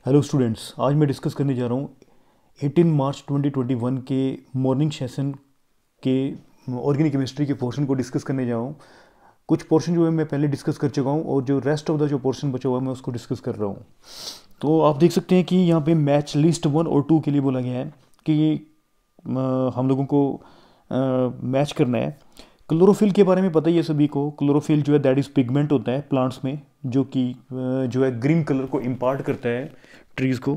Hello students, आज मैं discuss करने जा रहा हूँ 18 मार्च 2021 के मॉर्निंग सेशन के ऑर्गेनिक केमिस्ट्री के पोर्शन को डिस्कस करने जा रहा हूँ। कुछ पोर्शन जो है मैं पहले डिस्कस कर चुका हूँ और जो रेस्ट ऑफ द जो पोर्शन बचा हुआ है मैं उसको डिस्कस कर रहा हूँ। तो आप देख सकते हैं कि यहाँ पे मैच लिस्ट 1 और 2 के लिए बोला गया है कि हम लोगों को मैच करना है। क्लोरोफिल के बारे में पता ही है सभी को। क्लोरोफिल जो है दैट इज़ पिगमेंट होता है प्लांट्स में, जो कि जो है ग्रीन कलर को इम्पार्ट करता है ट्रीज़ को।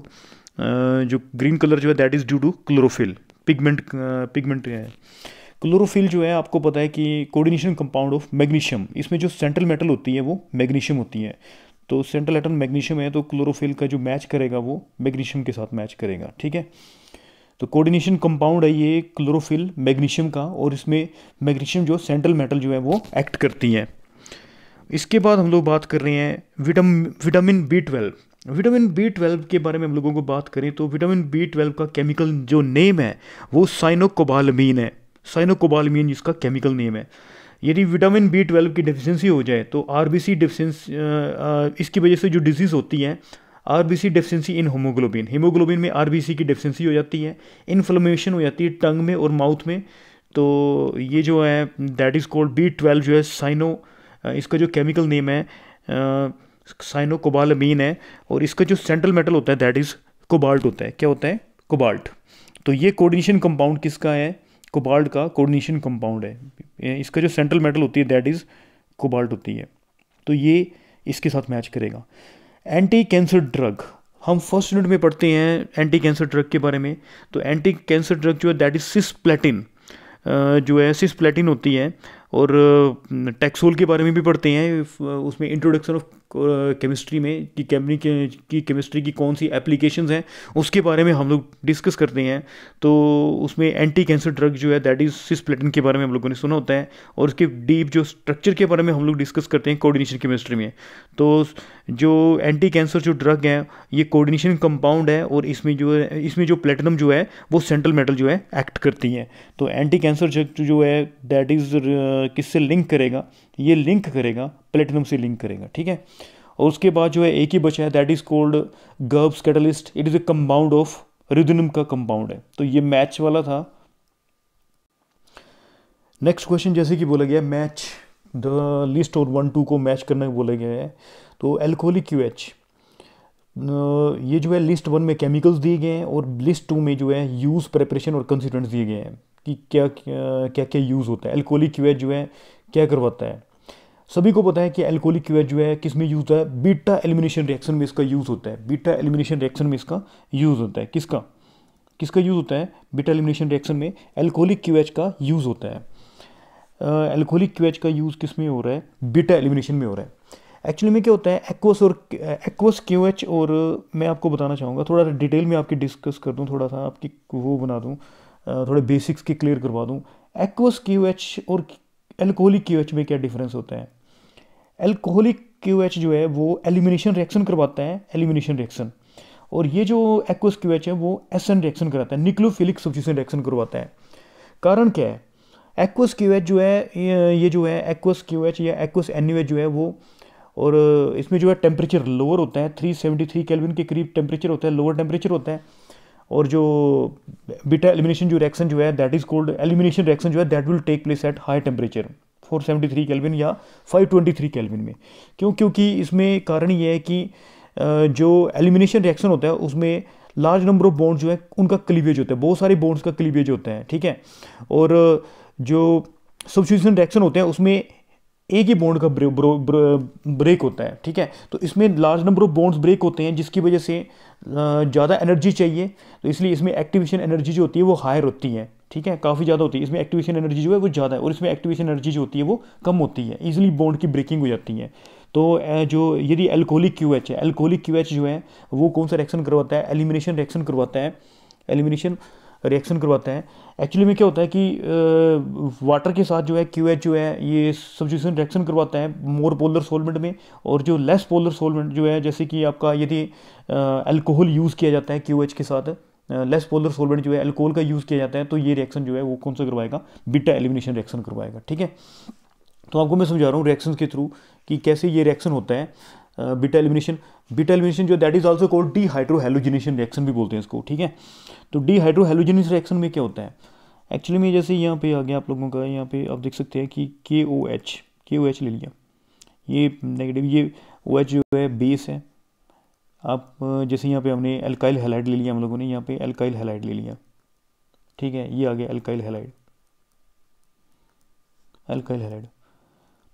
जो ग्रीन कलर जो है that is due to chlorophyll pigment है। क्लोरोफिल जो है आपको पता है कि कोऑर्डिनेशन कंपाउंड ऑफ मैग्नीशियम, इसमें जो सेंट्रल मेटल होती है वो मैग्नीशियम होती है। तो सेंट्रल एटम मैग्नीशियम है, तो क्लोरोफिल का जो मैच करेगा वो मैग्नीशियम के साथ मैच करेगा। ठीक है, तो कोऑर्डिनेशन कंपाउंड है ये क्लोरोफिल मैग्नीशियम का, और इसमें मैग्नीशियम जो सेंट्रल मेटल जो है वो एक्ट करती है। इसके बाद हम लोग बात कर रहे हैं विटामिन B12। विटामिन B12 के बारे में हम लोगों को बात करें तो विटामिन B12 का केमिकल जो नेम है वो साइनोकोबालामीन है। साइनोकोबालामीन इसका केमिकल नेम है। यदि विटामिन B12 की डिफिशियंसी हो जाए तो आरबीसी डिफिशियंसी, इसकी वजह से जो डिजीज़ होती है RBC deficiency in haemoglobin, haemoglobin में आरबीसी की डेफिशिएंसी हो जाती है, इन्फ्लेमेशन हो जाती है टंग में और माउथ में। तो ये जो है दैट इज़ कॉल्ड B12 जो है इसका जो केमिकल नेम है साइनोकोबालामीन है, और इसका जो सेंट्रल मेटल होता है दैट इज़ कोबाल्ट होता है। क्या होता है? कोबाल्ट। तो ये कोऑर्डिनेशन कंपाउंड किसका है? कोबाल्ट का कोऑर्डिनेशन कंपाउंड है। इसका जो सेंट्रल मेटल होती है दैट इज़ कोबाल्ट होती है। तो ये इसके साथ मैच करेगा। एंटी कैंसर ड्रग, हम फर्स्ट यूनिट में पढ़ते हैं एंटी कैंसर ड्रग के बारे में। तो एंटी कैंसर ड्रग जो है दैट इज सिस्प्लेटिन, जो है सिस्प्लेटिन होती है। और टैक्सोल के बारे में भी पढ़ते हैं उसमें इंट्रोडक्शन ऑफ केमिस्ट्री में कि केमिस्ट्री की कौन सी एप्लीकेशंस हैं उसके बारे में हम लोग डिस्कस करते हैं। तो उसमें एंटी कैंसर ड्रग जो है दैट इज सिस्प्लेटिन के बारे में हम लोगों ने सुना होता है, और उसके डीप जो स्ट्रक्चर के बारे में हम लोग डिस्कस करते हैं कोऑर्डिनेशन केमिस्ट्री में। तो जो एंटी कैंसर जो ड्रग है ये कोऑर्डिनेशन कंपाउंड है, और इसमें जो प्लेटिनम जो है वो सेंट्रल मेटल जो है एक्ट करती है। तो एंटी कैंसर ड्रग जो है दैट इज़ किससे लिंक करेगा? ये लिंक करेगा प्लेटिनम से लिंक करेगा। ठीक है, और उसके बाद जो है एक ही बचा है that is called Grubbs catalyst. It is a compound of ruthenium का कंपाउंड है। तो ये मैच वाला था। नेक्स्ट क्वेश्चन जैसे कि बोला गया मैच द लिस्ट और 1 2 को मैच करना बोला गया है। तो अल्कोहलिक QH, ये जो है लिस्ट 1 में केमिकल्स दिए गए हैं, और लिस्ट 2 में जो है यूज़, प्रेपरेशन और कंस्टिट्यूएंट्स दिए गए हैं कि क्या क्या क्या यूज़ होता है। अल्कोहलिक QH जो है क्या करवाता है? सभी को पता है कि अल्कोहलिक QH जो है किस में यूज़ होता है? बीटा एलिमिनेशन रिएक्शन में इसका यूज़ होता है। बीटा एलिमिनेशन रिएक्शन में इसका यूज़ होता है। किसका किसका यूज़ होता है? बीटा एलिमिनेशन रिएक्शन में अल्कोहलिक QH का यूज़ होता है। अल्कोहलिक QH का यूज़ किस में हो रहा है? बीटा एलिमिनेशन में हो रहा है। एक्चुअली में क्या होता है एक्वस QH, और मैं आपको बताना चाहूँगा थोड़ा डिटेल में आपकी डिस्कस कर दूँ, थोड़ा सा आपकी वो बना दूँ, थोड़े बेसिक्स की क्लियर करवा दूँ। एक्वस QH और अल्कोहलिक QH में क्या डिफरेंस होता है? अल्कोहलिक QH जो है वो एलिमिनेशन रिएक्शन करवाता है, एलिमिनेशन रिएक्शन, और ये जो एक्वस QH है वो SN रिएक्शन कराता है, न्यूक्लियोफिलिक सब्स्टिट्यूशन रिएक्शन करवाता है। कारण क्या है? एक्वस QH जो है ये जो है एक्वस QH या एक्वस NaOH जो है वो, और इसमें जो है टेम्परेचर लोअर होता है, 373 केल्विन के करीब टेम्परेचर होता है, लोअर टेम्परेचर होता है। और जो बीटा एलिमिनेशन जो रिएक्शन जो है that is called elimination reaction जो है that will take place at high temperature 473 kelvin या 523 केल्विन में। क्योंकि इसमें कारण ये है कि जो एलिमिनेशन रिएक्शन होता है उसमें लार्ज नंबर ऑफ बॉन्ड्स जो है उनका क्लीवेज होता है, बहुत सारे बॉन्ड्स का क्लीवेज होता है। ठीक है, और जो सब्स्टिट्यूशन रिएक्शन होते हैं उसमें एक ही बॉन्ड का ब्रेक होता है। ठीक है, तो इसमें large number of bonds break होते हैं जिसकी वजह से ज़्यादा एनर्जी चाहिए, तो इसलिए इसमें एक्टिवेशन एनर्जी जो होती है वो हायर होती है। ठीक है, काफ़ी ज़्यादा होती है। इसमें एक्टिवेशन एनर्जी जो है वो ज़्यादा है, और इसमें एक्टिवेशन एनर्जी जो होती है वो कम होती है, ईजिली बॉन्ड की ब्रेकिंग हो जाती है। तो जो यदि अल्कोहलिक QH है, अल्कोहलिक QH जो है वो कौन सा रिएक्शन करवाता है? एलिमिनेशन रिएक्शन करवाता है, एलिमिनेशन रिएक्शन करवाता है। एक्चुअली में क्या होता है कि वाटर के साथ जो है QH जो है ये सब्स्टिट्यूशन रिएक्शन करवाता है मोर पोलर सॉल्वेंट में, और जो लेस पोलर सॉल्वेंट जो है जैसे कि आपका यदि अल्कोहल यूज़ किया जाता है QH के साथ, लेस पोलर सॉल्वेंट जो है अल्कोहल का यूज़ किया जाता है, तो ये रिएक्शन जो है वो कौन सा करवाएगा? बीटा एलिमिनेशन रिएक्शन करवाएगा। ठीक है, तो आपको मैं समझा रहा हूँ रिएक्शन के थ्रू कि कैसे ये रिएक्शन होता है। बीटा एलिमिनेशन जो that is also called dehydrohalogenation reaction भी बोलते हैं इसको, ठीक है। तो डीहाइड्रोहैलोजिनेशन रिएक्शन में क्या होता है एक्चुअली में, जैसे यहाँ पे आ गया आप लोगों का, यहाँ पे आप देख सकते हैं कि KOH ले लिया, ये नेगेटिव, ये OH जो है बेस है। आप जैसे यहाँ पे हमने अल्काइल हैलाइड ले लिया हम लोगों ने, यहाँ पे अल्काइल हैलाइड ले लिया, ठीक है, ये आ गया अल्काइल हैलाइड।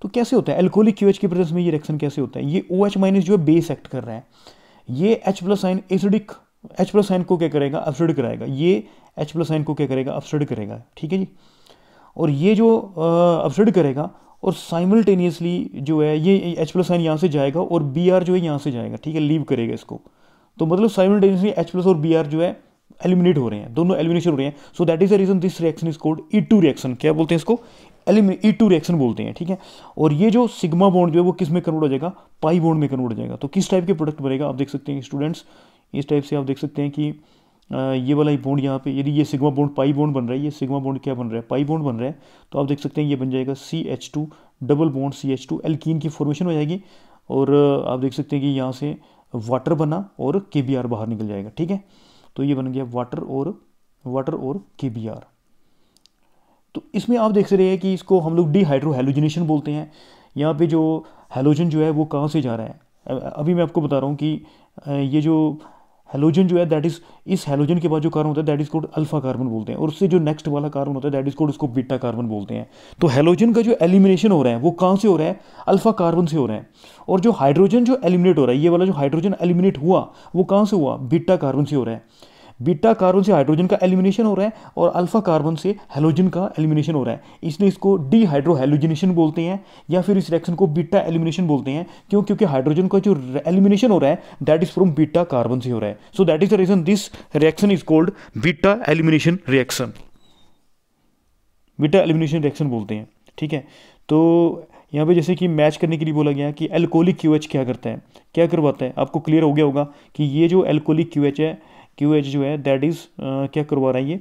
तो कैसे होता है अल्कोहलिक QH के प्रेजेंस में ये रिएक्शन कैसे होता है, ये OH माइनस जो है बेस एक्ट कर रहा है, ये H plus ion acidic, H plus ion को क्या करेगा, अपसिड कराएगा, ये H प्लस आयन को क्या करेगा, अपसिड करेगा, ठीक है जी। और ये जो अपसिड करेगा और साइमल्टेनियसली जो है ये H प्लस आयन यहाँ से जाएगा और Br जो है यहाँ से जाएगा, ठीक है, लीव करेगा इसको। तो मतलब साइमल्टेनियसली H प्लस और Br जो है एलिमिनेट हो रहे हैं, दोनों एलिमिनेशन हो रहे हैं। So that is the reason this reaction is called E2 reaction. क्या बोलते हैं इसको, E2 रिएक्शन बोलते हैं, ठीक है। और ये जो सिग्मा बॉन्ड जो है वो किस में कन्वर्ट हो जाएगा, पाई बॉन्ड में कन्वर्ट हो जाएगा। तो किस टाइप के प्रोडक्ट बनेगा, आप देख सकते हैं स्टूडेंट्स, इस टाइप से आप देख सकते हैं कि ये वाला बॉन्ड यहाँ पे, यदि ये सिग्मा बॉन्ड पाई बॉन्ड बन रहा है, ये सिग्मा बॉन्ड क्या बन रहा है, पाई बॉन्ड बन रहा है, तो आप देख सकते हैं ये बन जाएगा CH2 double bond CH2, alkene की फॉर्मेशन हो जाएगी। और आप देख सकते हैं कि यहाँ से वाटर बना और KBr बाहर निकल जाएगा, ठीक है। तो ये बन गया वाटर और KBr। तो इसमें आप देख रहे हैं कि इसको हम लोग डीहाइड्रोहैलोजिनेशन बोलते हैं। यहाँ पे जो हैलोजन जो है वो कहाँ से जा रहा है, अभी मैं आपको बता रहा हूँ कि ये जो हैलोजन जो है दैट इज, इस हैलोजन के बाद जो कार्बन होता है that is code alpha carbon बोलते हैं, और उससे जो नेक्स्ट वाला कार्बन होता है दैट इज कोड उसको बीटा कार्बन बोलते हैं। तो हैलोजन का जो एलिमिनेशन हो रहा है वो कहाँ से हो रहा है, अल्फा कार्बन से हो रहा है। और जो हाइड्रोजन जो एलिमिनेट हो रहा है, ये वाला जो हाइड्रोजन एलिमिनेट हुआ वो कहाँ से हुआ, बीटा कार्बन से हो रहा है। बीटा कार्बन से हाइड्रोजन का एलिमिनेशन हो रहा है और अल्फा कार्बन से हैलोजन का एलिमिनेशन हो रहा है, इसलिए इसको डीहाइड्रोहैलोजिनेशन बोलते हैं, या फिर इस रिएक्शन को बीटा एलिमिनेशन बोलते हैं। क्यों, क्योंकि हाइड्रोजन का जो एलिमिनेशन हो रहा है that is from beta carbon से हो रहा है। So that is the reason this reaction is called beta elimination reaction, beta elimination reaction बोलते हैं, ठीक है। तो यहाँ पे जैसे कि मैच करने के लिए बोला गया कि अल्कोहलिक QH क्या करता है, क्या करवाता है, आपको क्लियर हो गया होगा कि ये जो अल्कोहलिक QH है, QH जो है दैट इज क्या करवा रहा है, ये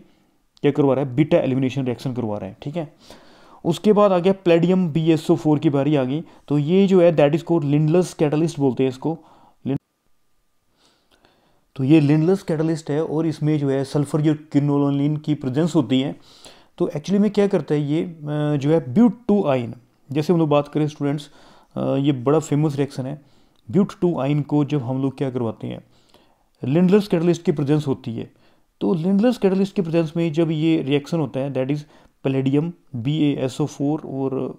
क्या करवा रहा है, बीटा एलिमिनेशन रिएक्शन करवा रहा है, ठीक है। उसके बाद आ गया प्लेडियम BSO4 की बारी आ गई। तो ये जो है दैट इज को लिंडलर्स कैटलिस्ट बोलते हैं इसको। तो ये लिंडलर्स कैटलिस्ट है और इसमें जो है सल्फर या क्विनोलिन की प्रेजेंस होती है। तो एक्चुअली में क्या करता है ये जो है ब्यूट-2 आयन, जैसे हम लोग बात करें स्टूडेंट्स, ये बड़ा फेमस रिएक्शन है। ब्यूट-2 आयन को जब हम लोग क्या करवाते हैं, लिंडलर्स कैटलिस्ट की प्रेजेंस होती है। तो लिंडलर्स कैटलिस्ट की प्रेजेंस में जब ये रिएक्शन होता है दैट इज पैलेडियम BaSO4 और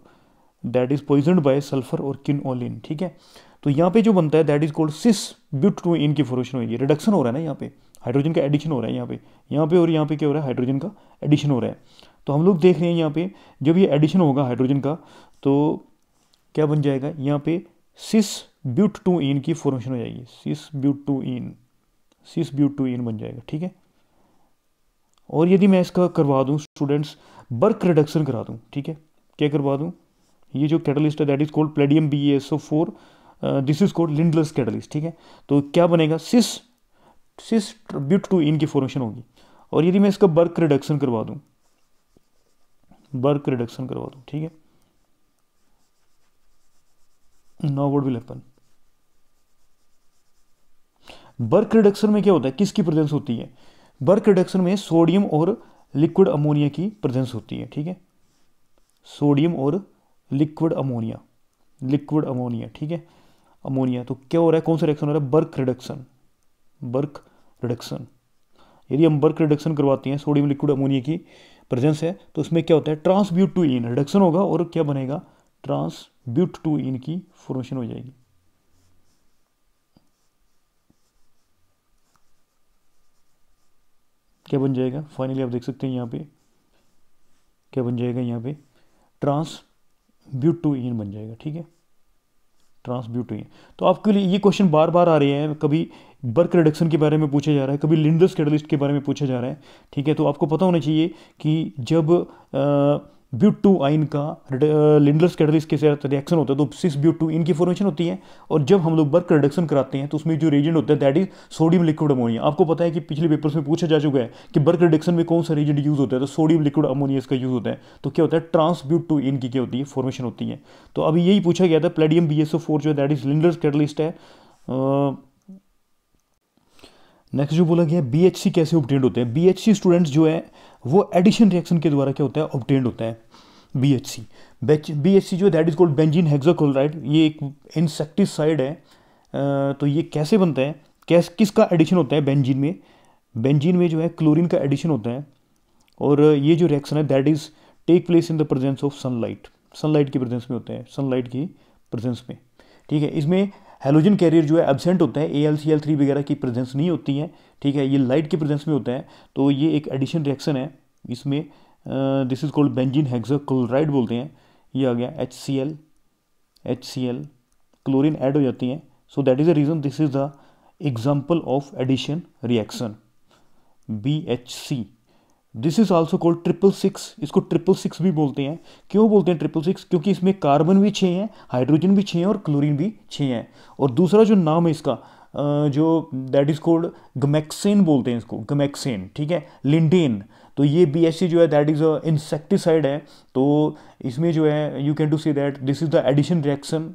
that is poisoned by sulphur और क्विनोलिन, ठीक है। तो यहाँ पे जो बनता है दैट इज कॉल्ड सिस ब्यूट-2 इन की फॉर्मेशन होगी, रिडक्शन हो रहा है ना, यहाँ पे हाइड्रोजन का एडिशन हो रहा है, यहाँ पे और यहाँ पे क्या हो रहा है, हाइड्रोजन का एडिशन हो रहा है। तो हम लोग देख रहे हैं यहाँ पे जब ये एडिशन होगा हाइड्रोजन का तो क्या बन जाएगा, यहाँ पे सिस ब्यूट-2 इन की फॉर्मेशन हो जाएगी, सिस ब्यूट-2 इन बन जाएगा, ठीक है। और यदि मैं इसका करवा दूं स्टूडेंट्स बर्क रिडक्शन करा दूं, ठीक है, क्या करवा दूं, ये जो कैटलिस्ट है that is called Palladium BaSO4, this is called Lindlar's catalyst, ठीक है। तो क्या बनेगा, सिस ब्यूट-2 इन की फॉर्मेशन होगी। और यदि मैं इसका बर्क रिडक्शन करवा दूं, ठीक है, now what will happen, Birch reduction में क्या होता है, किसकी प्रेजेंस होती है, बर्क रिडक्शन में सोडियम और लिक्विड अमोनिया की प्रेजेंस होती है, ठीक है, सोडियम और लिक्विड अमोनिया, ठीक है, अमोनिया। तो क्या हो रहा है, कौन सा रिएक्शन हो रहा है, बर्क रिडक्शन। यदि हम बर्क रिडक्शन करवाते हैं, सोडियम लिक्विड अमोनिया की प्रेजेंस है, तो उसमें क्या होता है, ट्रांसब्यूट-2 इन रिडक्शन होगा और क्या बनेगा, ट्रांसब्यूट-2 इन की फॉर्मेशन हो जाएगी। क्या बन जाएगा, फाइनली आप देख सकते हैं यहाँ पे क्या बन जाएगा, यहाँ पे ट्रांसब्यूट-2 इन बन जाएगा, ठीक है, ट्रांसब्यूट-2 इन। तो आपके लिए ये क्वेश्चन बार बार आ रहे हैं, कभी बर्क रिडक्शन के बारे में पूछा जा रहा है, कभी लिंडलर्स कैटलिस्ट के बारे में पूछा जा रहा है, ठीक है। तो आपको पता होना चाहिए कि जब ब्यूट टू आइन का लिंडलर्स कैटलिस्ट के साथ रिएक्शन होता है तो 6 ब्यूट टू इन की फॉर्मेशन होती है। और जब हम लोग बर्क रिडक्शन कराते हैं तो उसमें जो रेजेंट होता है that is sodium liquid ammonia. आपको पता है कि पिछले पेपर्स में पूछा जा चुका है कि बर्क रिडक्शन में कौन सा रेजेंट यूज होता है, तो सोडियम लिक्विड अमोनिया इसका यूज होता है। तो क्या होता है, ट्रांस ब्यूट टू इन की क्या होती है, फॉर्मेशन होती है। तो अभी यही पूछा गया था, प्लेडियम BSO4 जो है दैट इज लिंडलर्स कैटलिस्ट है। नेक्स्ट जो बोला गया BHC कैसे ऑब्टेन्ड होते हैं। BHC स्टूडेंट्स जो है वो एडिशन रिएक्शन के द्वारा क्या होता है, ऑब्टेन्ड होता है BHC। BHC जो है that is called benzene hexachloride, ये एक इंसेक्टिसाइड है। तो ये कैसे बनता है, किसका एडिशन होता है बेंजीन में, बेंजीन में जो है क्लोरीन का एडिशन होता है। और ये जो रिएक्शन है that is take place in the presence of sunlight, sunlight की प्रेजेंस में होता है, सनलाइट की प्रेजेंस में, ठीक है। इसमें हेलोजन कैरियर जो है एब्सेंट होता है, AlCl3 वगैरह की प्रेजेंस नहीं होती है, ठीक है, ये लाइट की प्रेजेंस में होता है। तो ये एक एडिशन रिएक्शन है, इसमें this is called benzene hexachloride बोलते हैं। ये आ गया HCl क्लोरीन ऐड हो जाती है। So that is the reason this is the example of addition reaction BHC। This is also called 666, इसको 666 भी बोलते हैं। क्यों बोलते हैं 666, क्योंकि इसमें कार्बन भी 6 हैं, हाइड्रोजन भी 6 हैं और क्लोरीन भी 6 हैं। और दूसरा जो नाम है इसका जो दैट इज कॉल्ड गमैक्सेन बोलते हैं इसको, गमैक्सेन, ठीक है, लिंडेन। तो ये BHC जो है दैट इज अ इंसेक्टिसाइड है। तो इसमें जो है you can to see that this is the addition reaction.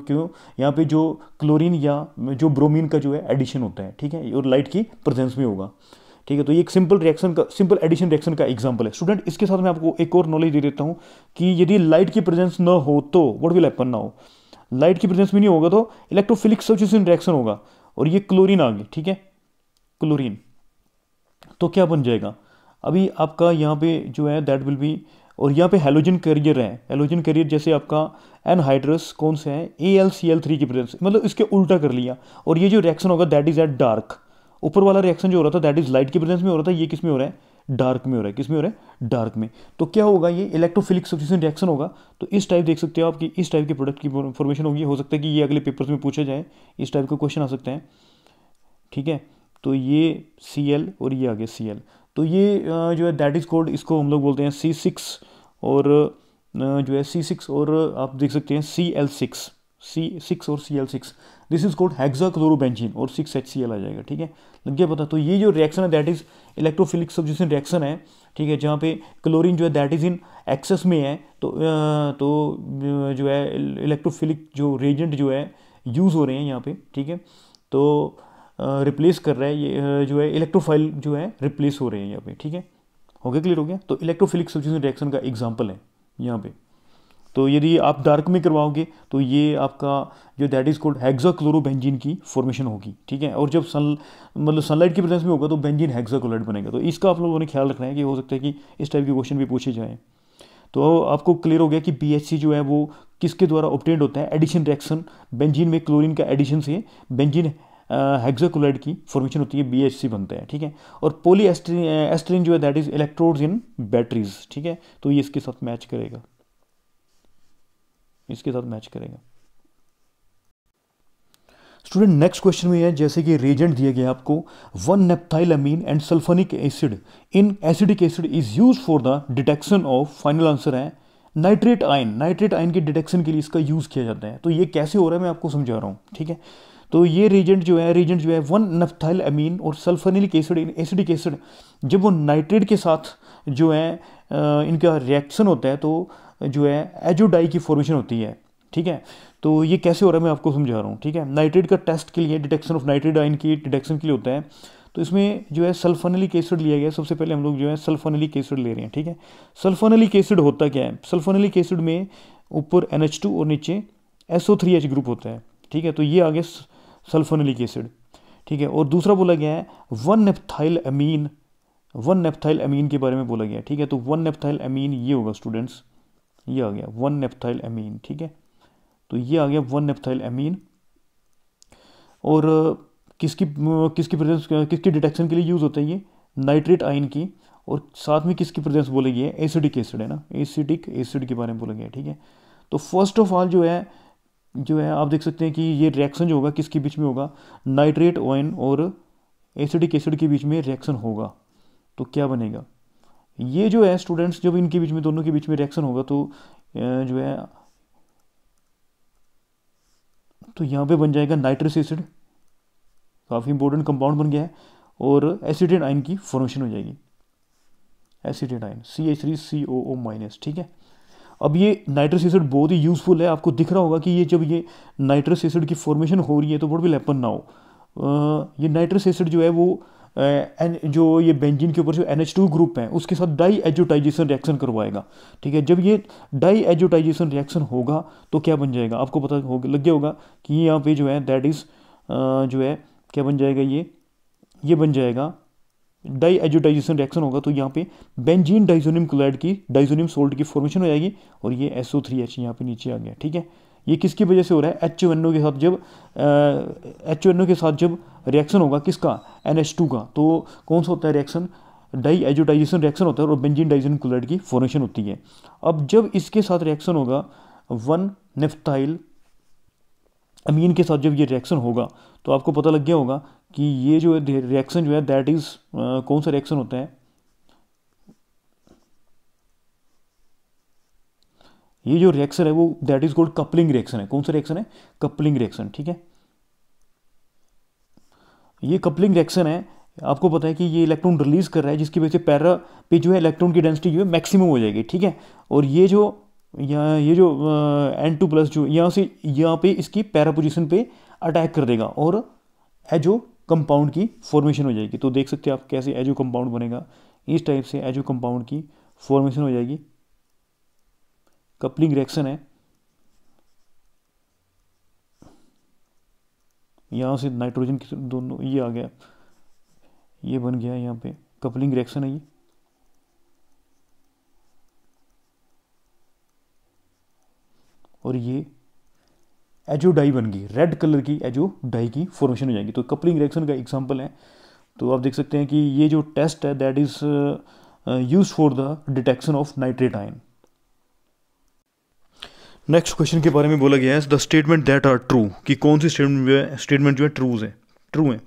क्यों, यहाँ पे जो क्लोरीन या जो ब्रोमीन का जो है एडिशन होता है, ठीक है, और लाइट की प्रेजेंस में होगा, ठीक है। तो ये एक सिंपल रिएक्शन का, सिंपल एडिशन रिएक्शन का एग्जांपल है। स्टूडेंट इसके साथ मैं आपको एक और नॉलेज दे देता हूँ कि यदि लाइट की प्रेजेंस ना हो तो what will happen now, light की प्रेजेंस में नहीं होगा तो इलेक्ट्रोफिलिक सब्स्टिट्यूशन रिएक्शन होगा। और ये क्लोरीन आ गई, ठीक है, क्लोरीन, तो क्या बन जाएगा, अभी आपका यहाँ पे जो है दैट विल बी, और यहाँ पे हेलोजन कैरियर है, हेलोजन कैरियर जैसे आपका एनहाइड्रस कौन सा है, AlCl3 की प्रेजेंस, मतलब इसके उल्टा कर लिया। और ये जो रिएक्शन होगा दैट इज एट डार्क, ऊपर वाला रिएक्शन जो हो रहा था दैट इज लाइट की प्रेजेंस में हो रहा था, ये किस में हो रहा है, डार्क में हो रहा है, किस में हो रहा है, डार्क में। तो क्या होगा, ये इलेक्ट्रोफिलिक सब्स्टिट्यूशन रिएक्शन होगा। तो इस टाइप देख सकते हो आप कि इस टाइप के प्रोडक्ट की फॉर्मेशन होगी। हो सकता है कि ये अगले पेपर्स में पूछा जाए, इस टाइप का क्वेश्चन आ सकते हैं, ठीक है। तो ये Cl और ये आगे Cl, तो ये जो है दैट इज कोल्ड, इसको हम लोग बोलते हैं C6 और जो है C6 और आप देख सकते हैं Cl6, C6 और Cl6, दिस इज कोल्ड हेक्साक्लोरोबेंजीन और 6HCl आ जाएगा, ठीक है, लग गया पता। तो ये जो रिएक्शन है that is electrophilic substitution reaction है, ठीक है, जहाँ पे क्लोरीन जो है दैट इज इन एक्सेस में है। तो जो है इलेक्ट्रोफिलिक जो रेजेंट जो है यूज़ हो रहे हैं यहाँ पे, ठीक है। तो रिप्लेस कर रहा है ये जो है इलेक्ट्रोफाइल जो है रिप्लेस हो रहे हैं यहाँ पे, ठीक है, हो गया, क्लियर हो गया। तो इलेक्ट्रोफिलिक सब्स्टिट्यूशन रिएक्शन का एग्जांपल है यहाँ पे। तो यदि आप डार्क में करवाओगे तो ये आपका जो दैट इज कॉल्ड हेक्साक्लोरोबेंजीन की फॉर्मेशन होगी, ठीक है। और जब मतलब सनलाइट की प्रेजेंस में होगा तो बेंजीन हेक्साक्लोराइड बनेगा। तो इसका आप लोगों ने ख्याल रखना है कि हो सकता है कि इस टाइप के क्वेश्चन भी पूछे जाएँ। तो आपको क्लियर हो गया कि BHC जो है वो किसके द्वारा ऑब्टेन्ड होता है, एडिशन रिएक्शन, बेंजीन में क्लोरीन का एडिशन से बेंजीन हेक्साक्लोराइड की फॉर्मेशन होती है, BHC बनता है, ठीक है। और पॉलीएस्टरीन जो है that is electrodes in batteries, ठीक है। तो ये इसके साथ मैच करेगा, इसके साथ मैच करेगा। स्टूडेंट नेक्स्ट क्वेश्चन में है जैसे कि रेजेंट दिया गया आपको one naphthylamine and sulphonic acid in acidic acid is use for the detection of, final answer है नाइट्रेट आयन, नाइट्रेट आयन के डिटेक्शन के लिए इसका यूज किया जाता है। तो ये कैसे हो रहा है मैं आपको समझा रहा हूँ, ठीक है। तो ये रेजेंट जो है 1-नेप्थाइलअमीन और sulphonic acid in acidic acid, जब वो नाइट्रेट के साथ जो है इनका रिएक्शन होता है तो जो है एजोडाई की फॉर्मेशन होती है, ठीक है। तो ये कैसे हो रहा है मैं आपको समझा रहा हूँ, ठीक है। नाइट्रेट का टेस्ट के लिए, डिटेक्शन ऑफ नाइट्रेट आयन की डिटेक्शन के लिए होता है। तो इसमें जो है सल्फोनिक एसिड लिया गया, सबसे पहले हम लोग जो है सल्फोनिक एसिड ले रहे हैं, ठीक है। सल्फोनिक एसिड होता क्या है, सल्फोनिक एसिड में ऊपर NH2 और नीचे SO3H ग्रुप होता है, ठीक है। तो ये आ गया सल्फोनिक एसिड, ठीक है। और दूसरा बोला गया है 1-नेप्थाइलअमीन, 1-नेप्थाइलअमीन के बारे में बोला गया है, ठीक है। तो 1-नेप्थाइलअमीन ये होगा स्टूडेंट्स, ये आ गया 1-नेप्थाइलअमीन, ठीक है। तो ये आ गया 1-नेप्थाइलअमीन और किसकी प्रेजेंस, किसकी डिटेक्शन के लिए यूज़ होता है ये, नाइट्रेट आयन की। और साथ में किसकी प्रेजेंस बोले गई है, एसिडिक एसिड है ना, एसिडिक एसिड के बारे में बोला गया है, ठीक है। तो फर्स्ट ऑफ ऑल जो है आप देख सकते हैं कि ये रिएक्शन जो होगा किसके बीच में होगा, नाइट्रेट आयन और एसिडिक एसिड के बीच में रिएक्शन होगा। तो क्या बनेगा, ये जो है स्टूडेंट्स, जब इनके बीच में, दोनों के बीच में रिएक्शन होगा तो जो है, तो यहाँ पे बन जाएगा नाइट्रस एसिड, काफ़ी इंपॉर्टेंट कंपाउंड बन गया है, और एसिटेट आयन की फॉर्मेशन हो जाएगी, एसिटेट आयन CH3COO-। ठीक है, अब ये नाइट्रस एसिड बहुत ही यूज़फुल है, आपको दिख रहा होगा कि ये जब ये नाइट्रस एसिड की फॉर्मेशन हो रही है तो व्हाट विल हैपन नाउ, ये नाइट्रस एसिड जो है वो जो ये बेंजीन के ऊपर जो NH2 ग्रुप है उसके साथ डाई एजोटाइजेशन रिएक्शन करवाएगा। ठीक है, जब ये डाई एजोटाइजेशन रिएक्शन होगा तो क्या बन जाएगा, आपको पता होगा, लग गया होगा कि यहाँ पे जो है दैट इज़ जो है क्या बन जाएगा, ये बन जाएगा डाई एजोटाइजेशन रिएक्शन होगा तो यहाँ पे बेंजीन डाइजोनियम क्लोराइड की, डाइजोनियम सोल्ट की फॉर्मेशन हो जाएगी, और ये SO3H यहाँ पे नीचे आ गया। ठीक है, ये किसकी वजह से हो रहा है, HNO के साथ, जब HNO के साथ जब रिएक्शन होगा किसका, NH2 का, तो कौन सा होता है रिएक्शन, डाई एजोटाइजेशन रिएक्शन होता है, और बेंजीन डाइजोनियम क्लोराइड की फॉर्मेशन होती है। अब जब इसके साथ रिएक्शन होगा 1-नेफ्थाइल अमीन के साथ, जब ये रिएक्शन होगा तो आपको पता लग गया होगा कि ये जो रिएक्शन जो है दैट इज़ कौन सा रिएक्शन होता है, ये जो रिएक्शन है वो that is called coupling reaction है। कौन सा रिएक्शन है, कपलिंग रिएक्शन। ठीक है, ये कपलिंग रिएक्शन है, आपको पता है कि ये इलेक्ट्रॉन रिलीज कर रहा है जिसकी वजह से पैरा पे जो है इलेक्ट्रॉन की डेंसिटी जो है मैक्सिमम हो जाएगी। ठीक है, और ये जो N2+ जो यहाँ से यहाँ पे इसकी पैरा पोजीशन पे अटैक कर देगा और एजो कंपाउंड की फॉर्मेशन हो जाएगी। तो देख सकते हैं आप कैसे एजो कंपाउंड बनेगा, इस टाइप से एजो कंपाउंड की फॉर्मेशन हो जाएगी, कपलिंग रिएक्शन है। यहाँ से नाइट्रोजन की दोनों ये आ गया, ये बन गया, यहाँ पे कपलिंग रिएक्शन है ये। और ये एजो डाई बन गई, रेड कलर की एजो डाई की फॉर्मेशन हो जाएगी। तो कपलिंग रिएक्शन का एग्जांपल है। तो आप देख सकते हैं कि ये जो टेस्ट है that is use for the detection of nitrate ion. Next question के बारे में बोला गया है the statement that are true, कि कौन सी स्टेटमेंट जो है ट्रू है।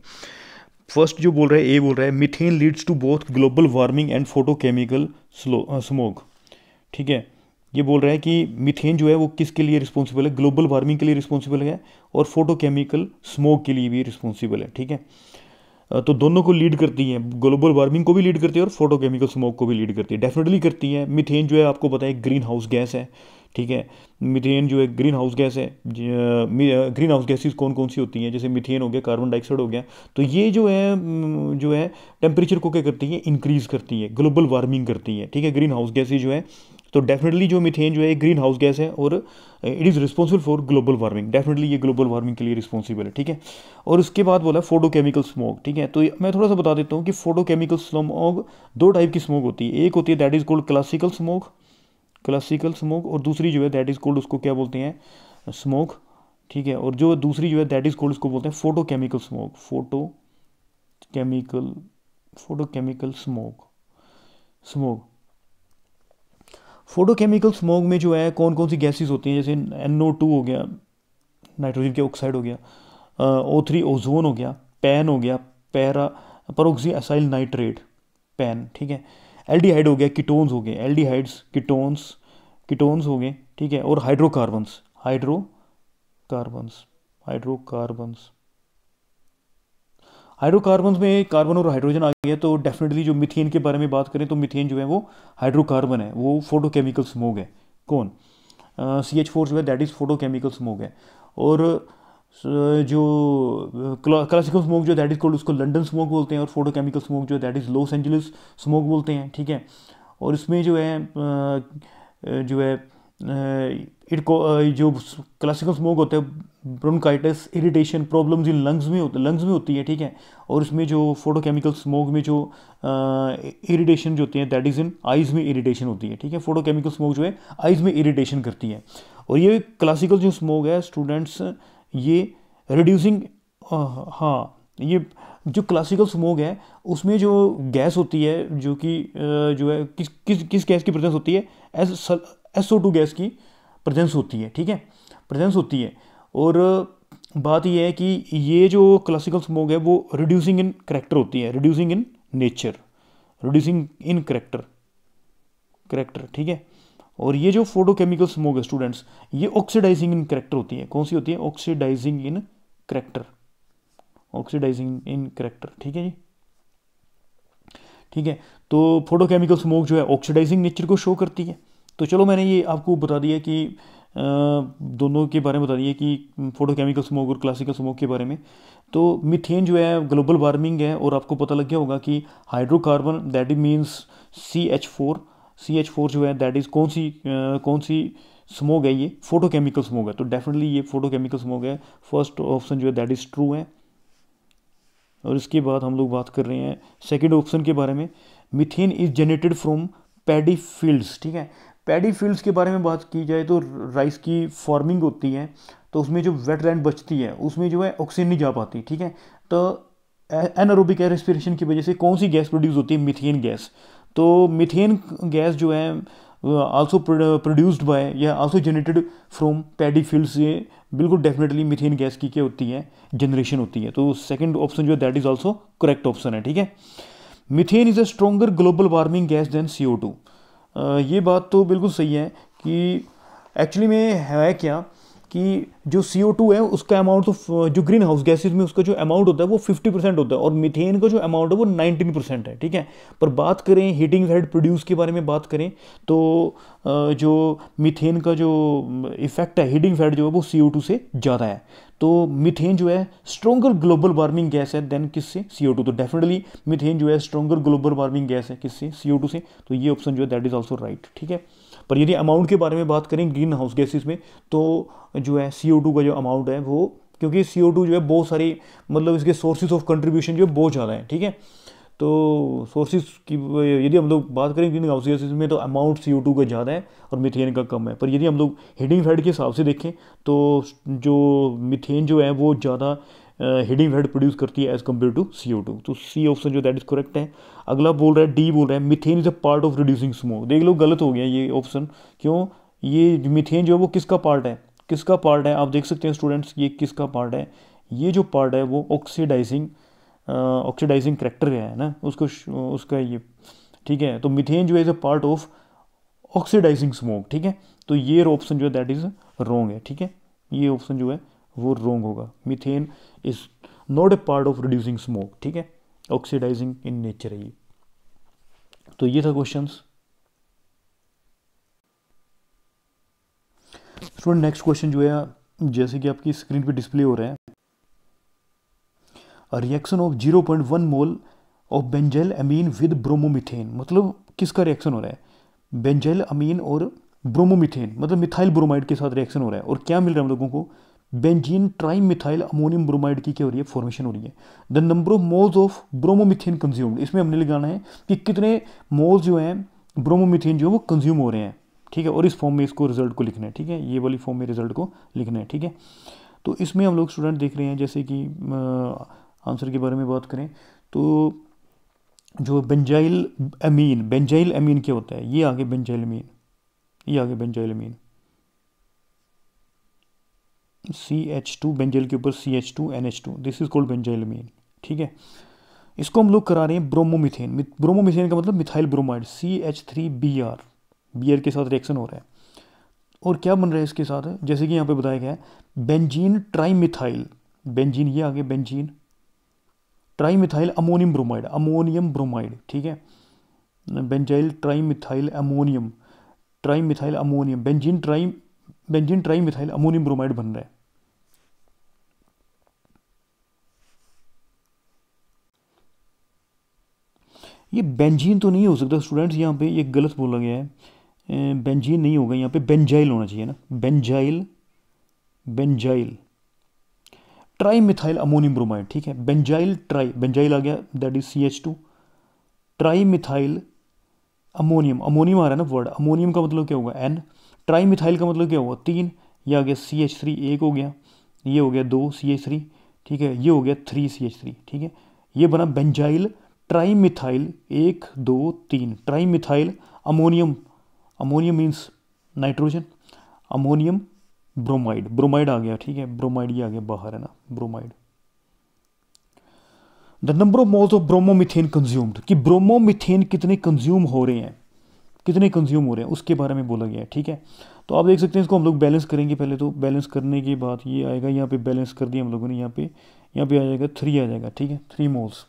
फर्स्ट जो बोल रहा है, ए बोल रहा है methane leads to both global warming and photochemical smog. ठीक है, ये बोल रहा है कि मीथेन जो है वो किसके लिए रिस्पॉन्सिबल है, ग्लोबल वार्मिंग के लिए रिस्पॉन्सिबल है और फोटोकेमिकल स्मोक के लिए भी रिस्पॉन्सिबल है। ठीक है, तो दोनों को लीड करती है, ग्लोबल वार्मिंग को भी लीड करती है और फोटोकेमिकल स्मोक को भी लीड करती है, डेफिनेटली करती है। मीथेन जो है आपको पता है ग्रीन हाउस गैस है। ठीक है, मीथेन जो है ग्रीन हाउस गैस है। ग्रीन हाउस गैसेस कौन कौन सी होती हैं, जैसे मीथेन हो गया, कार्बन डाइऑक्साइड हो गया। तो ये जो है टेम्परेचर को क्या करती है, इंक्रीज करती है, ग्लोबल वार्मिंग करती है। ठीक है, ग्रीन हाउस गैसेज जो है, तो डेफिनेटली जो मीथेन जो है ग्रीन हाउस गैस है और it is responsible for global warming, definitely ये ग्लोबल वार्मिंग के लिए रिस्पॉन्सिबल है। ठीक है, और उसके बाद बोला फोटोकेमिकल स्मोक। ठीक है, तो मैं थोड़ा सा बता देता हूँ कि फोटोकेमिकल स्मोक दो टाइप की स्मोक होती है। एक होती है that is called classical smoke, और दूसरी जो है दैट इज कॉल्ड, उसको क्या बोलते हैं, स्मोक। ठीक है, और जो दूसरी जो है दैट इज कॉल्ड, उसको बोलते हैं photochemical smoke, photochemical smoke. Photochemical smoke में जो है कौन कौन सी गैसेस होती हैं, जैसे NO2 हो गया, नाइट्रोजन के ऑक्साइड हो गया, O3 ओजोन हो गया, पैन हो गया, पेरोक्सी एसाइल नाइट्रेट, पैन। ठीक है, एल्डिहाइड हो गया, कीटोन्स हो गए, एल्डिहाइड्स कीटोन्स हो गए। ठीक है, और हाइड्रोकार्बन्स में कार्बन और हाइड्रोजन आ गया। तो डेफिनेटली जो मीथेन के बारे में बात करें तो मीथेन जो है वो हाइड्रोकार्बन है, वो फोटोकेमिकल स्मोक है। कौन, CH4 जो है दैट इज़ फोटोकेमिकल स्मोक है। और जो क्लासिकल स्मोक जो दैट इज कॉल्ड, उसको लंदन स्मोक बोलते हैं, और फोटोकेमिकल स्मोक जो है that is Los Angeles smoke बोलते हैं। ठीक है, और इसमें जो क्लासिकल स्मोक होता है bronchitis, irritation, problems in lungs में होती है। ठीक है, और इसमें जो फोटोकेमिकल स्मोक में जो इरिटेशन जो होती है दैट इज़ इन आइज़ में इरिटेशन होती है। ठीक है, फोटोकेमिकल स्मोक जो है आइज़ में इरिटेशन करती है। और ये क्लासिकल जो स्मोक है स्टूडेंट्स, ये रिड्यूसिंग, ये जो क्लासिकल स्मोक है उसमें जो गैस होती है जो कि जो है किस गैस की प्रेजेंस होती है, SO2 गैस की प्रेजेंस होती है। ठीक है, प्रेजेंस होती है। और बात यह है कि ये जो क्लासिकल स्मोक है वो रिड्यूसिंग इन करैक्टर होती है, reducing in nature, reducing in character. Character, ठीक है। और ये जो फोटोकेमिकल स्मोक है स्टूडेंट्स, ये ऑक्सीडाइजिंग इन करैक्टर होती है। कौन सी होती है? ऑक्सीडाइजिंग इन करैक्टर, ऑक्सीडाइजिंग इन करैक्टर, ठीक है जी, ठीक है। तो फोटोकेमिकल स्मोक जो है ऑक्सीडाइजिंग नेचर को शो करती है। तो चलो मैंने ये आपको बता दिया कि दोनों के बारे में बता दिया कि फोटोकेमिकल स्मोक और क्लासिकल स्मोक के बारे में। तो मीथेन जो है ग्लोबल वार्मिंग है, और आपको पता लग गया होगा कि hydrocarbon that is means CH4 जो है दैट इज़ कौन सी स्मोक है? ये फोटोकेमिकल स्मोक है। तो डेफिनेटली ये फोटोकेमिकल स्मोक है। फर्स्ट ऑप्शन जो है दैट इज़ ट्रू है। और इसके बाद हम लोग बात कर रहे हैं सेकेंड ऑप्शन के बारे में। Methane is generated from paddy fields, ठीक है। पैडी फील्ड्स के बारे में बात की जाए तो राइस की फार्मिंग होती है, तो उसमें जो वेटलैंड बचती है उसमें जो है ऑक्सीजन नहीं जा पाती, ठीक है। तो एनारोबिक एयर रेस्पिरेशन की वजह से कौन सी गैस प्रोड्यूस होती है? Methane gas. तो मीथेन गैस जो है आल्सो प्रोड्यूस्ड बाय या also generated from paddy field से बिल्कुल डेफिनेटली मीथेन गैस की क्या होती है? जनरेशन होती है। तो सेकंड ऑप्शन जो है that is also correct option है, ठीक है। Methane is a stronger global warming gas than CO2। ये बात तो बिल्कुल सही है कि एक्चुअली में है क्या कि जो CO2 है उसका अमाउंट तो जो ग्रीन हाउस गैसेज में उसका जो अमाउंट होता है वो 50% होता है, और मीथेन का जो अमाउंट है वो 19% है, ठीक है। पर बात करें हीटिंग हेड प्रोड्यूस के बारे में बात करें तो जो मीथेन का जो इफेक्ट है हीटिंग फैट जो है वो CO2 से ज़्यादा है। तो मीथेन जो है स्ट्रॉन्गर ग्लोबल वार्मिंग गैस है देन किससे? CO2। तो डेफिनेटली मीथेन जो है स्ट्रॉन्गर ग्लोबल वार्मिंग गैस है किससे? CO2 से। तो ये ऑप्शन जो है दैट इज ऑल्सो राइट, ठीक है। पर यदि अमाउंट के बारे में बात करें ग्रीन हाउस गैसेज में तो जो है CO2 का जो अमाउंट है वो, क्योंकि CO2 जो है बहुत सारी मतलब इसके सोर्सेज ऑफ कंट्रीब्यूशन जो है बहुत ज़्यादा है, ठीक है। तो सोर्सेज की यदि हम लोग बात करें ग्रीन हाउस गैसेज में तो अमाउंट CO2 का ज़्यादा है और मीथेन का कम है। पर यदि हम लोग हीटिंग फैट के हिसाब से देखें तो जो मीथेन जो है वो ज़्यादा हीटिंग फैट प्रोड्यूस करती है एज कम्पेयर टू CO2। तो सी ऑप्शन जो दैट इज करेक्ट है। अगला बोल रहा है डी बोल रहा है methane is a part of reducing smog. देख लो गलत हो गया ये ऑप्शन। क्यों? ये मीथेन जो है वो किसका पार्ट है? किसका पार्ट है? आप देख सकते हैं स्टूडेंट्स ये किसका पार्ट है? ये जो पार्ट है वो ऑक्सीडाइजिंग करैक्टर है ना उसको उसका ये, ठीक है। तो मीथेन जो है is a part of oxidising smog, ठीक है। तो ये ऑप्शन जो है दैट इज रॉन्ग है, ठीक है। ये ऑप्शन जो है वो रॉन्ग होगा। Methane is not a part of reducing smoke, ठीक है। ऑक्सीडाइजिंग इन नेचर है ये। तो ये था क्वेश्चंस। स्टूडेंट नेक्स्ट क्वेश्चन जो है जैसे कि आपकी स्क्रीन पे डिस्प्ले हो रहा है, reaction of 0.1 mole of benzyl amine with bromomethane. मतलब किसका रिएक्शन हो रहा है? बेंजाइल अमीन और ब्रोमोमीथेन मतलब मिथाइल ब्रोमाइड के साथ रिएक्शन हो रहा है। और क्या मिल रहा है हम लोगों को? Benzene tri methyl ammonium bromide की क्या हो रही है? फॉर्मेशन हो रही है। The number of moles of bromomethane consumed, इसमें हमने लगाना है कि कितने मोल्स जो हैं ब्रोमोमीथेन जो है वो कंज्यूम हो रहे हैं, ठीक है। और इस फॉर्म में इसको रिजल्ट को लिखना है, ठीक है। ये वाली फॉर्म में रिजल्ट को लिखना है, ठीक है। तो इसमें हम लोग स्टूडेंट देख रहे हैं जैसे कि आंसर के बारे में बात करें तो जो बेंजाइल अमीन क्या होता है? ये आगे बेंजाइल अमीन, ये आगे बेंजाइल अमीन CH2 बेंजाइल के ऊपर CH2 NH2, this is called benzyl amine, ठीक है। इसको हम लोग करा रहे हैं ब्रोमोमीथेन। ब्रोमोमीथेन का मतलब मिथाइल ब्रोमाइड CH3Br, बीआर के साथ रिएक्शन हो रहा है। और क्या बन रहा है इसके साथ? जैसे कि यहाँ पे बताया गया है बेंजीन ट्राईमिथाइल, बेंजीन ये आगे बेंजीन ट्राईमिथाइल अमोनियम ब्रोमाइड, ठीक है। Benzyl trimethyl ammonium benzene trimethyl ammonium bromide बन रहा है। ये बेंजीन तो नहीं हो सकता स्टूडेंट्स, यहाँ पे ये गलत बोला गया है। बेंजीन नहीं होगा, यहाँ पे बेंजाइल होना चाहिए ना। बेंजाइल ट्राईमिथाइल अमोनियम ब्रोमाइड, ठीक है। बेंजाइल आ गया that is CH2। Trimethyl ammonium आ रहा है ना वर्ड, अमोनियम का मतलब क्या होगा? N। ट्राईमिथाइल का मतलब क्या होगा? 3। ये आ गया CH3 एक हो गया, ये हो गया 2 CH3, ठीक है। ये हो गया 3 CH3, ठीक है। ये बना benzyl trimethyl 1 2 3 trimethyl ammonium means nitrogen, ammonium bromide आ गया, ठीक है। ब्रोमाइड ये आ गया बाहर है ना, bromide. The number of moles of bromomethane consumed, कि ब्रोमोमीथेन कितने कंज्यूम हो रहे हैं, कितने कंज्यूम हो रहे हैं उसके बारे में बोला गया है, ठीक है। तो आप देख सकते हैं इसको हम लोग बैलेंस करेंगे पहले। तो बैलेंस करने के बाद ये आएगा, यहाँ पे बैलेंस कर दिया हम लोगों ने, यहाँ पे आ जाएगा 3 आ जाएगा, ठीक है, 3 मोल्स।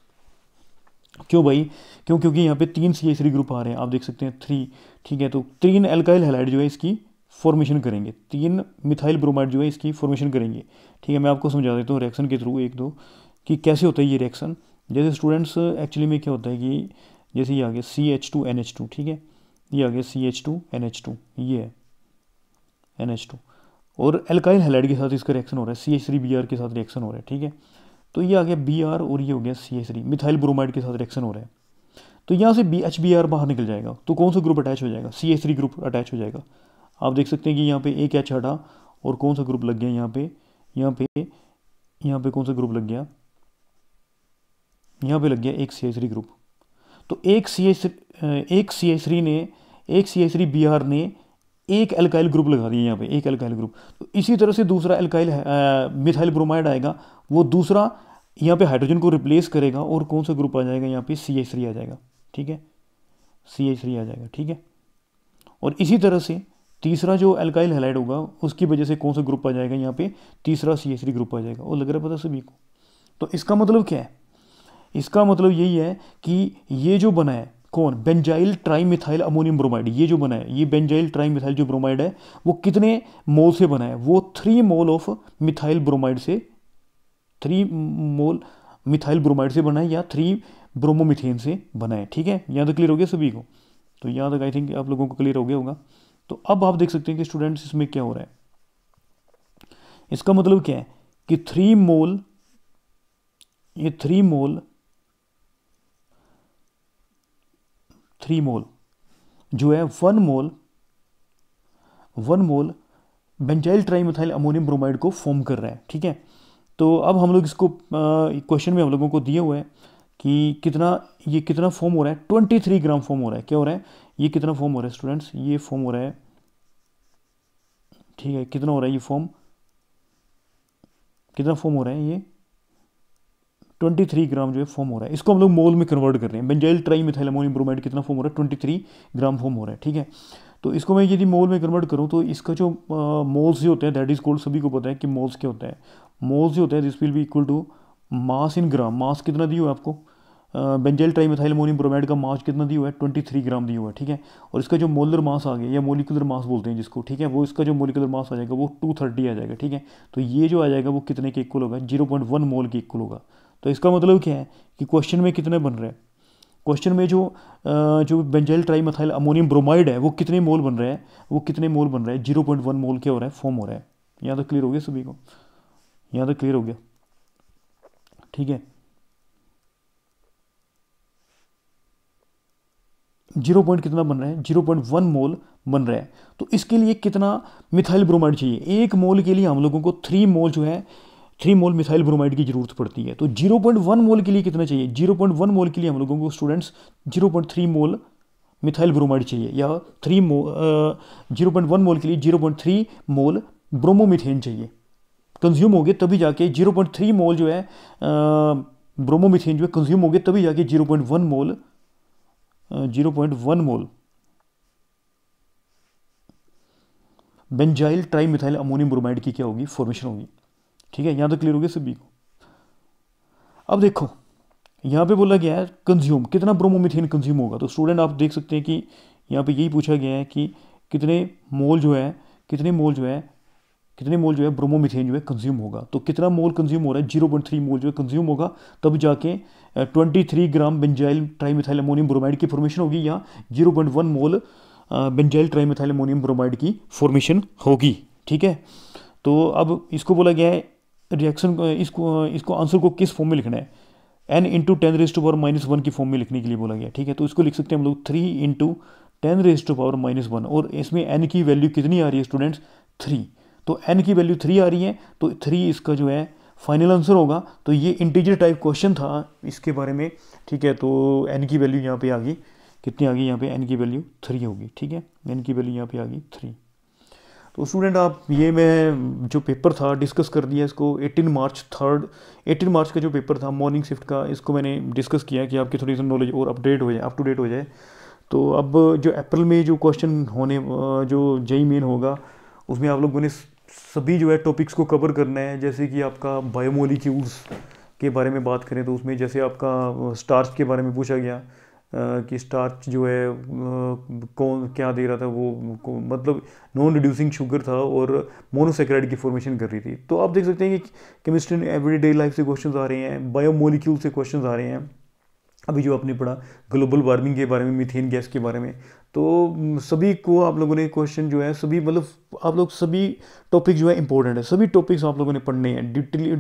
क्यों भाई? क्योंकि यहाँ पे 3 CH3 ग्रुप आ रहे हैं, आप देख सकते हैं 3, ठीक है। तो 3 एल्काइल हैलाइड जो है इसकी फॉर्मेशन करेंगे, 3 मिथाइल ब्रोमाइड जो है इसकी फॉर्मेशन करेंगे, ठीक है। मैं आपको समझा देता हूँ रिएक्शन के थ्रू 1 2 कि कैसे होता है ये रिएक्शन। जैसे स्टूडेंट्स एक्चुअली में क्या होता है कि जैसे ये आ गया CH2NH2, ठीक है, ये आ गया CH2NH2, ये है NH2, और एल्काइल हैलाइड के साथ इसका रिएक्शन हो रहा है, CH3Br के साथ रिएक्शन हो रहा है, ठीक है। तो ये आ गया Br और ये हो गया CH3, मिथाइल ब्रोमाइड के साथ रिएक्शन हो रहा है। तो यहाँ से HBr बाहर निकल जाएगा, तो कौन सा ग्रुप अटैच हो जाएगा? CH3 ग्रुप अटैच हो जाएगा। आप देख सकते हैं कि यहाँ पे एक H हटा और कौन सा ग्रुप लग गया यहाँ पे कौन सा ग्रुप लग गया? यहाँ पे लग गया एक CH3 ग्रुप। तो एक CH3Br ने एक एल्काइल ग्रुप लगा दिया यहाँ पे, एक एल्काइल ग्रुप। तो इसी तरह से दूसरा एल्काइल मिथाइल ब्रोमाइड आएगा, वो दूसरा यहाँ पे हाइड्रोजन को रिप्लेस करेगा और कौन सा ग्रुप आ जाएगा? यहाँ पे CH3 आ जाएगा, ठीक है, CH3 आ जाएगा, ठीक है। और इसी तरह से तीसरा जो एल्काइल हैलाइड होगा उसकी वजह से कौन सा ग्रुप आ जाएगा? यहाँ पे तीसरा CH3 ग्रुप आ जाएगा। और लग रहा है पता सभी को? तो इसका मतलब क्या है? इसका मतलब यही है कि ये जो बना है कौन? Benzyl trimethyl ammonium bromide. ये जो बना है, ये बेंजाइल ट्राईमिथाइल जो ब्रोमाइड है वो कितने मोल से बना है? वो 3 मोल ऑफ मिथाइल ब्रोमाइड से, 3 मोल मिथाइल ब्रोमाइड से बना है या 3 ब्रोमोमिथेन से बना है, ठीक है। यहाँ तक क्लियर हो गया सभी को? तो यहाँ तक आई थिंक आप लोगों को क्लियर हो गया होगा। तो अब आप देख सकते हैं कि स्टूडेंट्स इसमें क्या हो रहा है। इसका मतलब क्या है कि 3 मोल, ये 3 मोल जो है 1 मोल बेंजाइल ट्राईमिथाइल अमोनियम ब्रोमाइड को फॉर्म कर रहा है, ठीक है। तो अब हम लोग इसको क्वेश्चन में हम लोगों को दिया हुआ है कि ये कितना फॉर्म हो रहा है? 23 ग्राम फॉर्म हो रहा है। क्या हो रहा है? ये कितना फॉर्म हो रहा है स्टूडेंट्स? ये फॉर्म हो रहा है, ठीक है, कितना हो रहा है ये फॉर्म? कितना फॉर्म हो रहा है? ये 23 ग्राम जो है फॉर्म हो रहा है। इसको हम लोग मोल में कन्वर्ट कर रहे हैं। बेंजाइल ट्राईमिथाइल अमोनियम ब्रोमाइड कितना फॉर्म हो रहा है? 23 ग्राम फॉर्म हो रहा है, ठीक है। तो इसको मैं यदि मोल में कन्वर्ट करूँ तो इसका जो मोल्स जो होते हैं, दैट इज कोल्ड, सभी को पता है कि मोल्स क्या होता है। मोल्स जो होता है this will be equal to mass in gram. Mass कितना दिया हुआ है आपको? बेंजाइल ट्राईमिथाइल अमोनियम ब्रोमाइड का मास कितना दिया हुआ है? 23 ग्राम दिया हुआ है, ठीक है। और इसका जो मोलर मास आ गया या मोलिकुलर मास बोलते हैं जिसको, ठीक है, वो इसका जो मोलिकुलर मास आ जाएगा वो 230 आ जाएगा, ठीक है। तो ये जो आ जाएगा वो कितने के इक्वल होगा? 0.1 मोल के इक्वल होगा। तो इसका मतलब क्या है कि क्वेश्चन में कितने बन रहे हैं? क्वेश्चन में जो बेंजाइल ट्राईमिथाइल अमोनियम ब्रोमाइड है वो कितने मोल बन रहा है? वो कितने मोल बन रहा है? 0.1 मोल क्या हो रहा है? फॉर्म हो रहा है। यहाँ तक क्लियर हो गया सभी को? यहाँ तक क्लियर हो गया, ठीक है। 0 पॉइंट कितना बन रहा है? 0.1 मोल बन रहा है। तो इसके लिए कितना मिथाइल ब्रोमाइड चाहिए? 1 मोल के लिए हम लोगों को 3 मोल जो है 3 मोल मिथाइल ब्रोमाइड की जरूरत पड़ती है। तो 0.1 मोल के लिए कितना चाहिए? 0.1 मोल के लिए हम लोगों को स्टूडेंट्स 0.3 मोल मिथाइल ब्रोमाइड चाहिए, या 0.1 मोल के लिए 0.3 मोल ब्रोमोमिथेन चाहिए। कंज्यूम हो गए तभी जाके 0.3 मोल जो है ब्रोमोमिथेन जो है कंज्यूम हो गए तभी जाके 0.1 मोल बेंजाइल ट्राईमिथाइल अमोनियम ब्रोमाइड की क्या होगी? फॉर्मेशन होगी, ठीक है। यहाँ तक क्लियर हो गया सभी को? अब देखो यहाँ पे बोला गया है कंज्यूम, कितना ब्रोमोमिथेन कंज्यूम होगा। तो स्टूडेंट आप देख सकते हैं कि यहाँ पे यही पूछा गया है कि कितने मोल जो है ब्रोमोमिथेन जो है कंज्यूम होगा। तो कितना मोल कंज्यूम हो रहा है? 0.3 मोल जो है कंज्यूम होगा, तब जाके 23 ग्राम बेंजाइल ट्राईमिथाइल अमोनियम ब्रोमाइड की फॉर्मेशन होगी, या 0.1 मोल बेंजाइल ट्राईमिथाइल अमोनियम ब्रोमाइड की फॉर्मेशन होगी, ठीक है। तो अब इसको बोला गया है रिएक्शन, इसको आंसर को किस फॉर्म में लिखना है? n इंटू 10⁻⁻1 की फॉर्म में लिखने के लिए बोला गया, ठीक है। तो इसको लिख सकते हैं हम लोग 3 इंटू 10⁻⁻1, और इसमें n की वैल्यू कितनी आ रही है स्टूडेंट्स? 3। तो n की वैल्यू 3 आ रही है, तो 3 इसका जो है फाइनल आंसर होगा। तो ये इंटीजर टाइप क्वेश्चन था इसके बारे में, ठीक है। तो n की वैल्यू यहाँ पे आ गई, कितनी आ गई? यहाँ पे n की वैल्यू 3 होगी, ठीक है। n की वैल्यू यहाँ पे आ गई 3। तो स्टूडेंट आप ये मैं जो पेपर था डिस्कस कर दिया इसको 18 मार्च का जो पेपर था मॉर्निंग शिफ्ट का, इसको मैंने डिस्कस किया कि आपकी थोड़ी सी नॉलेज और अपडेट हो जाए, अप टू डेट हो जाए। तो अब जो अप्रैल में जो क्वेश्चन होने जो जेई मेन होगा उसमें आप लोगों ने सभी जो है टॉपिक्स को कवर करना है। जैसे कि आपका बायोमोलिक्यूल्स के बारे में बात करें तो उसमें जैसे आपका स्टार्च के बारे में पूछा गया कि स्टार्च जो है कौन क्या दे रहा था मतलब नॉन रिड्यूसिंग शुगर था और मोनोसेक्राइड की फॉर्मेशन कर रही थी। तो आप देख सकते हैं कि केमिस्ट्री में एवरीडे लाइफ से क्वेश्चंस आ रहे हैं, बायोमोलिक्यूल से क्वेश्चंस आ रहे हैं। अभी जो आपने पढ़ा ग्लोबल वार्मिंग के बारे में, मीथेन गैस के बारे में, तो सभी को आप लोगों ने क्वेश्चन जो है सभी मतलब आप लोग सभी टॉपिक जो है इंपॉर्टेंट है, सभी टॉपिक्स आप लोगों ने पढ़ने हैं,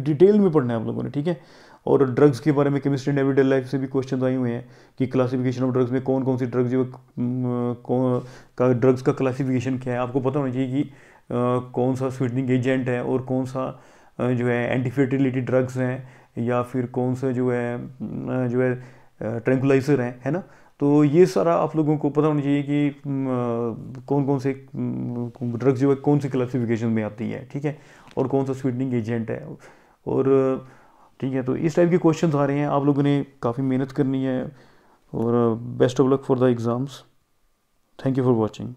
डिटेल में पढ़ना है आप लोगों ने, ठीक है। और ड्रग्स के बारे में केमिस्ट्री एंड एवरीडे लाइफ से भी क्वेश्चन आए हुए हैं कि क्लासिफिकेशन ऑफ ड्रग्स में कौन कौन सी ड्रग्स जो कौन का ड्रग्स का क्लासिफिकेशन क्या है। आपको पता होना चाहिए कि कौन सा स्वीटनिंग एजेंट है और कौन सा जो है एंटी फर्टिलिटी ड्रग्स हैं या फिर कौन सा जो है ट्रैंकुलाइजर है ना। तो ये सारा आप लोगों को पता होना चाहिए कि कौन कौन से ड्रग्स जो है कौन सी क्लासिफिकेशन में आती है, ठीक है, और कौन सा स्वीटनिंग एजेंट है। और ठीक है, तो इस टाइप के क्वेश्चंस आ रहे हैं, आप लोगों ने काफ़ी मेहनत करनी है और best of luck for the exams. Thank you for watching.